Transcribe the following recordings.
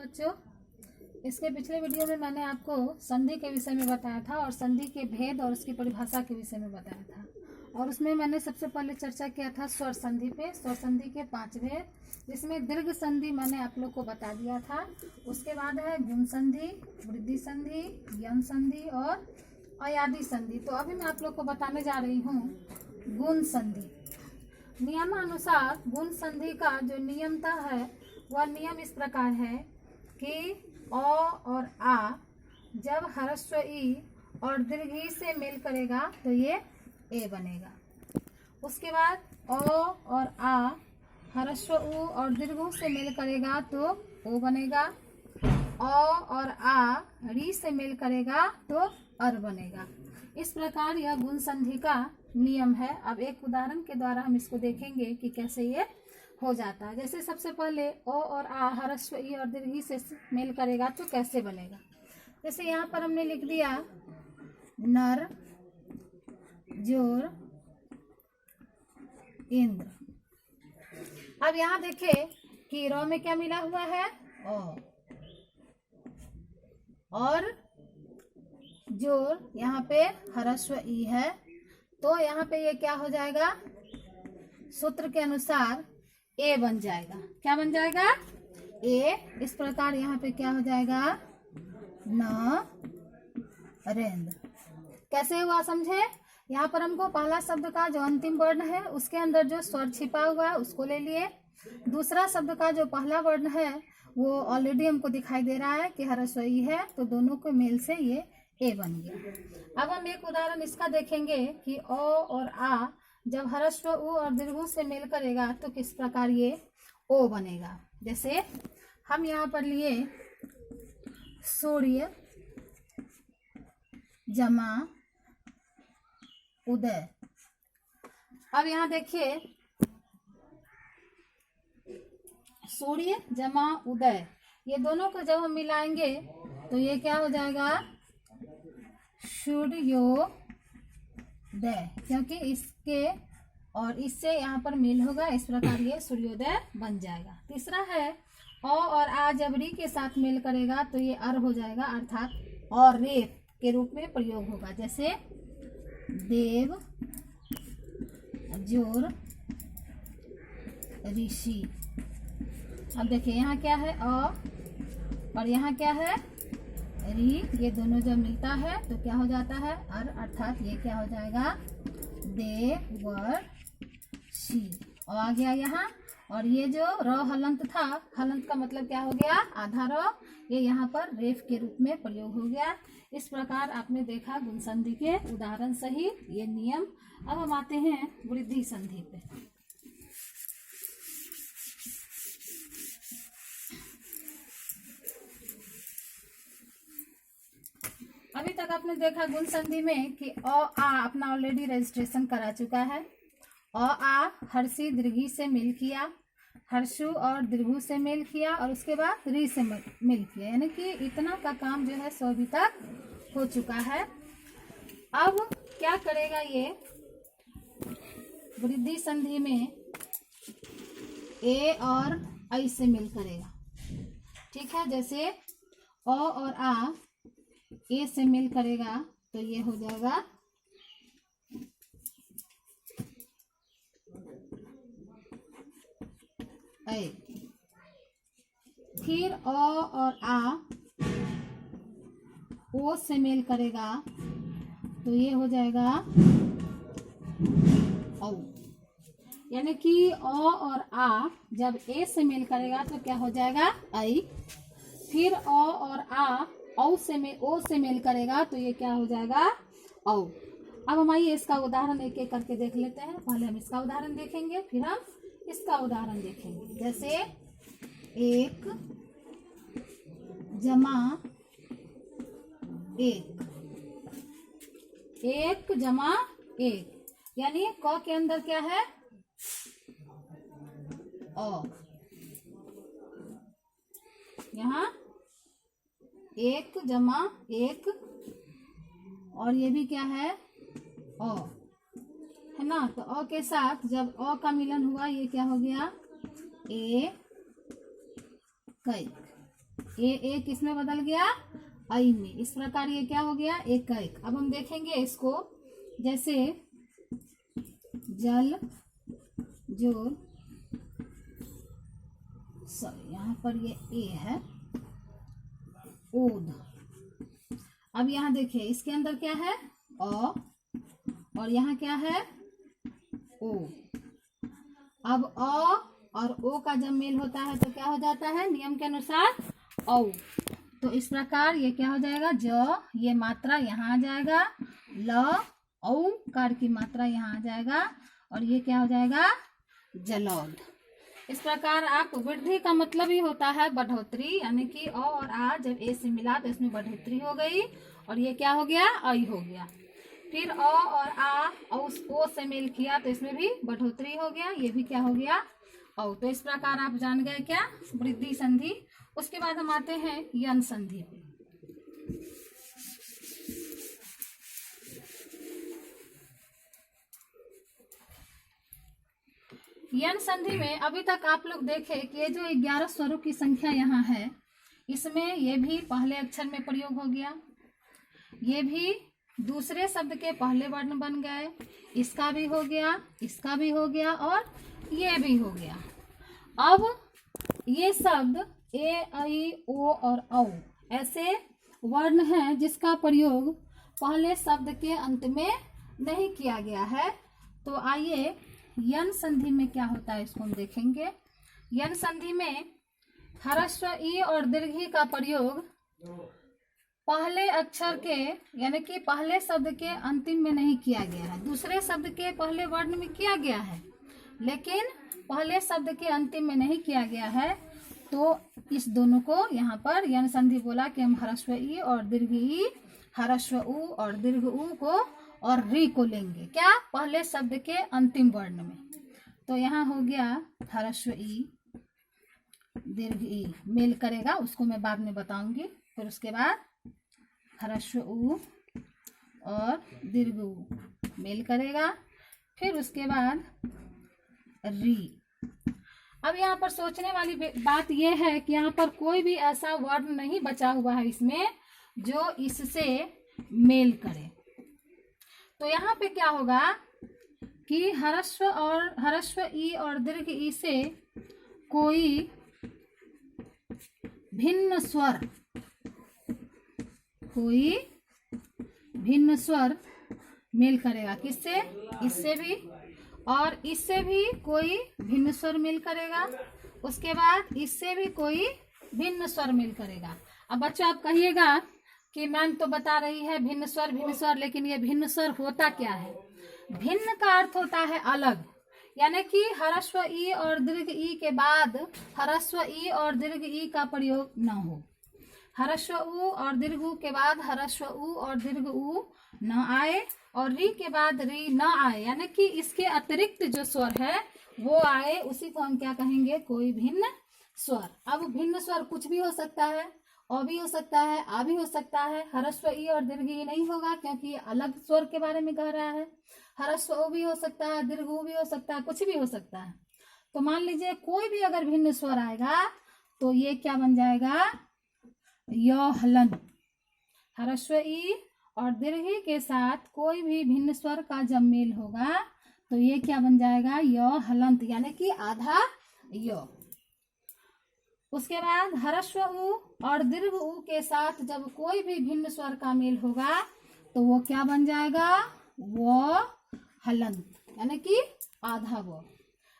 बच्चों, इसके पिछले वीडियो में मैंने आपको संधि के विषय में बताया था और संधि के भेद और उसकी परिभाषा के विषय में बताया था। और उसमें मैंने सबसे पहले चर्चा किया था स्वर संधि पे। स्वर संधि के 5 भेद, जिसमें दीर्घ संधि मैंने आप लोग को बता दिया था। उसके बाद है गुण संधि, वृद्धि संधि, यम संधि और अयादि संधि। तो अभी मैं आप लोग को बताने जा रही हूँ गुण संधि। नियमानुसार गुण संधि का जो नियमता है वह नियम इस प्रकार है कि अ और आ जब ह्रस्व ई और दीर्घ ई से मेल करेगा तो ये ए बनेगा। उसके बाद अ और आ ह्रस्व उ और दीर्घ उ से मेल करेगा तो ओ बनेगा। अ और आ री से मेल करेगा तो अर बनेगा। इस प्रकार यह गुण संधि का नियम है। अब एक उदाहरण के द्वारा हम इसको देखेंगे कि कैसे ये हो जाता है। जैसे सबसे पहले ओ और आ ह्रस्व ई और दीर्घ ई से मेल करेगा तो कैसे बनेगा। जैसे यहाँ पर हमने लिख दिया नर जोर इंद्र। अब यहाँ देखिए कि रो में क्या मिला हुआ है ओ, और जोर यहाँ पे ह्रस्व ई है तो यहाँ पे ये क्या हो जाएगा, सूत्र के अनुसार ए बन जाएगा। क्या बन जाएगा, ए। इस प्रकार यहाँ पे क्या हो जाएगा, नरेंद्र। कैसे हुआ समझे। यहाँ पर हमको पहला शब्द का जो अंतिम वर्ण है उसके अंदर जो स्वर छिपा हुआ है उसको ले लिए। दूसरा शब्द का जो पहला वर्ण है वो ऑलरेडी हमको दिखाई दे रहा है कि ह्रस्व ई है, तो दोनों के मेल से ये ए बन गया। अब हम एक उदाहरण इसका देखेंगे कि ओ और आ जब ह्रस्व उ और दीर्घ उ से मेल करेगा तो किस प्रकार ये ओ बनेगा। जैसे हम यहाँ पर लिए सूर्य जमा उदय। अब यहाँ देखिए सूर्य जमा उदय, ये दोनों को जब हम मिलाएंगे तो ये क्या हो जाएगा, सूर्योदय, क्योंकि इसके और इससे यहाँ पर मेल होगा। इस प्रकार ये सूर्योदय बन जाएगा। तीसरा है अ और आ जब री के साथ मेल करेगा तो ये अर हो जाएगा, अर्थात और रेफ के रूप में प्रयोग होगा। जैसे देव जोर ऋषि। अब देखिए यहाँ क्या है अ और यहाँ क्या है री, ये दोनों जब मिलता है तो क्या हो जाता है अर, अर्थात ये क्या हो जाएगा देवर्षि। और आ गया यहाँ, और ये जो र हलंत था, हलंत का मतलब क्या हो गया, आधा र, ये यहाँ पर रेफ के रूप में प्रयोग हो गया। इस प्रकार आपने देखा गुण संधि के उदाहरण सहित ये नियम। अब हम आते हैं वृद्धि संधि पे। अभी तक आपने देखा गुण संधि में कि अ आ अपना ऑलरेडी रजिस्ट्रेशन करा चुका है। अ आ हर्षी दीर्घी से मेल किया, हर्षु और दीर्घु से मेल किया, और उसके बाद री से मेल किया, यानी कि इतना का काम जो है सो अभी तक हो चुका है। अब क्या करेगा ये वृद्धि संधि में ए और आई से मेल करेगा। ठीक है, जैसे अ और आ ए से मेल करेगा तो ये हो जाएगा ए। फिर अ और आ ओ से मेल करेगा तो ये हो जाएगा औ। यानी कि अ और आ जब ए से मेल करेगा तो क्या हो जाएगा आई। फिर अ और आ ओ से मेल करेगा तो ये क्या हो जाएगा औ। अब हम आइए इसका उदाहरण एक एक करके देख लेते हैं। पहले हम इसका उदाहरण देखेंगे, फिर हम इसका उदाहरण देखेंगे। जैसे एक जमा एक, एक जमा एक, यानी क के अंदर क्या है अ। यहाँ एक जमा एक, और ये भी क्या है अ, है ना। तो अ के साथ जब अ का मिलन हुआ ये क्या हो गया ए कैक। ए किसमें बदल गया, आई में। इस प्रकार ये क्या हो गया, एक का एक। अब हम देखेंगे इसको, जैसे जल जोर, सॉरी यहाँ पर ये ए है, ओध। अब यहाँ देखिए इसके अंदर क्या है, अ, और यहाँ क्या है, ओ। अब अ और ओ का जब मेल होता है तो क्या हो जाता है, नियम के अनुसार औ। तो इस प्रकार ये क्या हो जाएगा, ज, ये मात्रा यहाँ आ जाएगा, ल, औ कार की मात्रा यहाँ आ जाएगा, और ये क्या हो जाएगा, जलौध। इस प्रकार आप वृद्धि का मतलब ही होता है बढ़ोतरी, यानी कि अ और आ जब ए से मिला तो इसमें बढ़ोतरी हो गई, और ये क्या हो गया, आई हो गया। फिर अ और आ उस ओ से मेल किया तो इसमें भी बढ़ोतरी हो गया, ये भी क्या हो गया, औ। तो इस प्रकार आप जान गए क्या, वृद्धि संधि। उसके बाद हम आते हैं यन संधि पे। यन संधि में अभी तक आप लोग देखे कि ये जो 11 स्वरों की संख्या यहाँ है, इसमें ये भी पहले अक्षर में प्रयोग हो गया, ये भी दूसरे शब्द के पहले वर्ण बन गए, इसका भी हो गया, इसका भी हो गया, और ये भी हो गया। अब ये शब्द ए, आई, ओ और औ ऐसे वर्ण हैं जिसका प्रयोग पहले शब्द के अंत में नहीं किया गया है। तो आइए यन संधि में क्या होता है इसको हम देखेंगे। यन संधि में ह्रस्व ई और दीर्घ का प्रयोग पहले अक्षर के, यानी कि पहले शब्द के अंतिम में नहीं किया गया है, दूसरे शब्द के पहले वर्ण में किया गया है, लेकिन पहले शब्द के अंतिम में नहीं किया गया है। तो इस दोनों को यहाँ पर यन संधि बोला कि हम ह्रस्व ई और दीर्घ ई, ह्रस्व उ और दीर्घ उ को और री को लेंगे, क्या, पहले शब्द के अंतिम वर्ण में। तो यहाँ हो गया ह्रस्व ई, दीर्घ ई मेल करेगा, उसको मैं बाद में बताऊंगी। फिर उसके बाद ह्रस्व उ और दीर्घ उ मेल करेगा, फिर उसके बाद री। अब यहाँ पर सोचने वाली बात यह है कि यहाँ पर कोई भी ऐसा वर्ण नहीं बचा हुआ है इसमें जो इससे मेल करे। तो यहाँ पे क्या होगा कि ह्रस्व ई और दीर्घ ई से कोई भिन्न स्वर मेल करेगा, किससे, इससे भी, और इससे भी कोई भिन्न स्वर मेल करेगा, उसके बाद इससे भी कोई भिन्न स्वर मेल करेगा। अब बच्चों आप कहिएगा कि मैम तो बता रही है भिन्न स्वर, लेकिन ये भिन्न स्वर होता क्या है। भिन्न का अर्थ होता है अलग, यानी कि ह्रस्व ई और दीर्घ ई के बाद ह्रस्व ई और दीर्घ ई का प्रयोग न हो, ह्रस्व उ और दीर्घ उ के बाद ह्रस्व उ और दीर्घ उ न आए, और री के बाद री न आए, यानी कि इसके अतिरिक्त जो स्वर है वो आए, उसी को हम क्या कहेंगे, कोई भिन्न स्वर। अब भिन्न स्वर कुछ भी हो सकता है, अ भी हो सकता है, आ भी हो सकता है। ह्रस्व ई और दीर्घ ई नहीं होगा क्योंकि ये अलग स्वर के बारे में कह रहा है। ह्रस्व उ भी हो सकता है, दीर्घ उ भी हो सकता है, कुछ भी हो सकता है। तो मान लीजिए कोई भी अगर भिन्न स्वर आएगा तो ये क्या बन जाएगा, य हलन। ह्रस्व ई और दीर्घ के साथ कोई भी भिन्न स्वर का जब मेल होगा तो ये क्या बन जाएगा, य हलंत, यानी कि आधा य। उसके बाद ह्रस्व उ और दीर्घ उ के साथ जब कोई भी भिन्न स्वर का मेल होगा तो वो क्या बन जाएगा, व हलंत, यानी कि आधा व।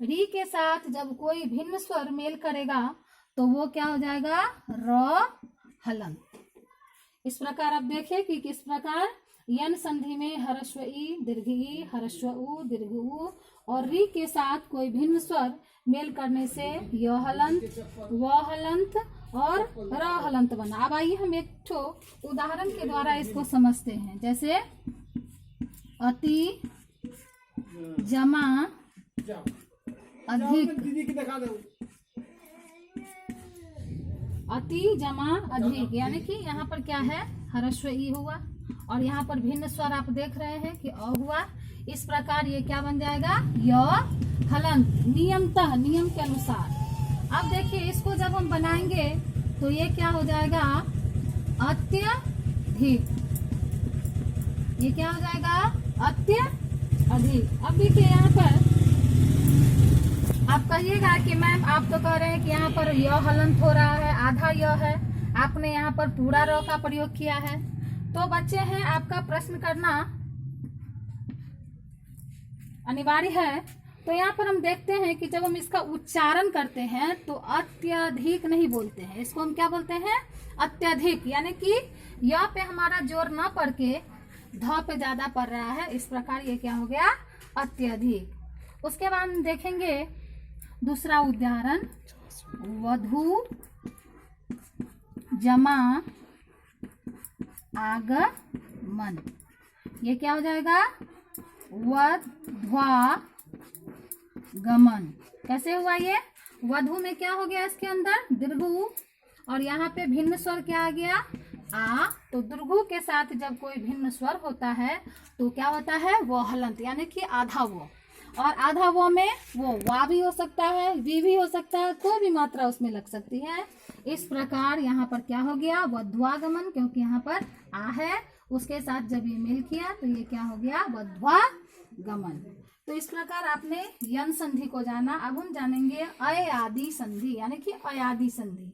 री के साथ जब कोई भिन्न स्वर मेल करेगा तो वो क्या हो जाएगा, र हलंत। इस प्रकार आप देखें कि किस प्रकार यन संधि में ह्रस्व ई, दीर्घ ई, ह्रस्व उ, दीर्घ उ और री के साथ कोई भिन्न स्वर मेल करने से य हलंत, व हलंत और र हलंत बना। अब आइए हम एक ठो उदाहरण के द्वारा इसको समझते हैं। जैसे अति, जमा, अधिक, अति, जमा, अधिक, यानी कि यहाँ पर क्या है, ह्रस्व ई हुआ और यहाँ पर भिन्न स्वर आप देख रहे हैं कि अ हुआ। इस प्रकार ये क्या बन जाएगा, य हलंत, नियमतः, नियम के अनुसार। अब देखिए इसको जब हम बनाएंगे तो ये क्या हो जाएगा, अत्यधिक। ये क्या हो जाएगा, अत्यधिक। अब देखिए यहाँ पर आप कहिएगा कि मैम आप तो कह रहे हैं कि यहाँ पर य हलंत हो रहा है, आधा य है, आपने यहाँ पर पूरा र का प्रयोग किया है। तो बच्चे हैं, आपका प्रश्न करना अनिवार्य है। तो यहाँ पर हम देखते हैं कि जब हम इसका उच्चारण करते हैं तो अत्यधिक नहीं बोलते हैं, इसको हम क्या बोलते हैं, अत्यधिक। यानी कि य पे हमारा जोर न पड़ के ध पे ज्यादा पड़ रहा है, इस प्रकार ये क्या हो गया, अत्यधिक। उसके बाद हम देखेंगे दूसरा उदाहरण, वधु जमा आगमन। ये क्या हो जाएगा, वध्वा गमन। कैसे हुआ ये, वधु में क्या हो गया, इसके अंदर दीर्घु, और यहाँ पे भिन्न स्वर क्या आ गया, आ। तो दीर्घु के साथ जब कोई भिन्न स्वर होता है तो क्या होता है, वो हलंत, यानी कि आधा वो। और आधा वो में वो वा भी हो सकता है, वी भी हो सकता है, कोई भी मात्रा उसमें लग सकती है। इस प्रकार यहाँ पर क्या हो गया, वध्वागमन, क्योंकि यहाँ पर आ है, उसके साथ जब ये मेल किया तो ये क्या हो गया, वध्वागमन। तो इस प्रकार आपने यन संधि को जाना। अब हम जानेंगे अयादि संधि, यानी कि अयादि संधि।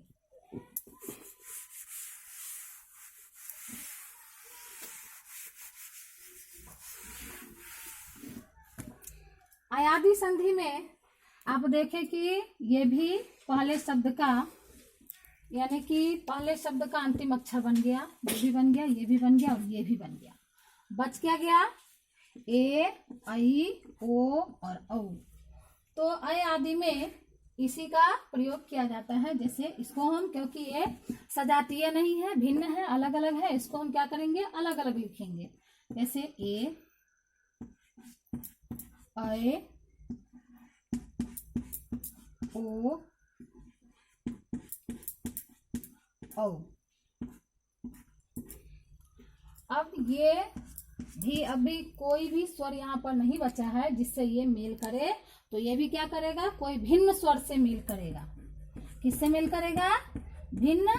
अयादि संधि में आप देखें कि ये भी पहले शब्द का, यानी कि पहले शब्द का अंतिम अक्षर बन गया, ये भी बन गया, ये भी बन गया और ये भी बन गया। बच क्या गया, ए, ऐ, ओ और औ। तो अय आदि में इसी का प्रयोग किया जाता है। जैसे इसको हम, क्योंकि ये सजातीय नहीं है, भिन्न है, अलग अलग है, इसको हम क्या करेंगे, अलग अलग लिखेंगे। जैसे ए, ऐ, ओ, औ। अब ये भी अभी कोई भी स्वर यहाँ पर नहीं बचा है जिससे ये मेल करे, तो ये भी क्या करेगा, कोई भिन्न स्वर से मेल करेगा। किससे मेल करेगा, भिन्न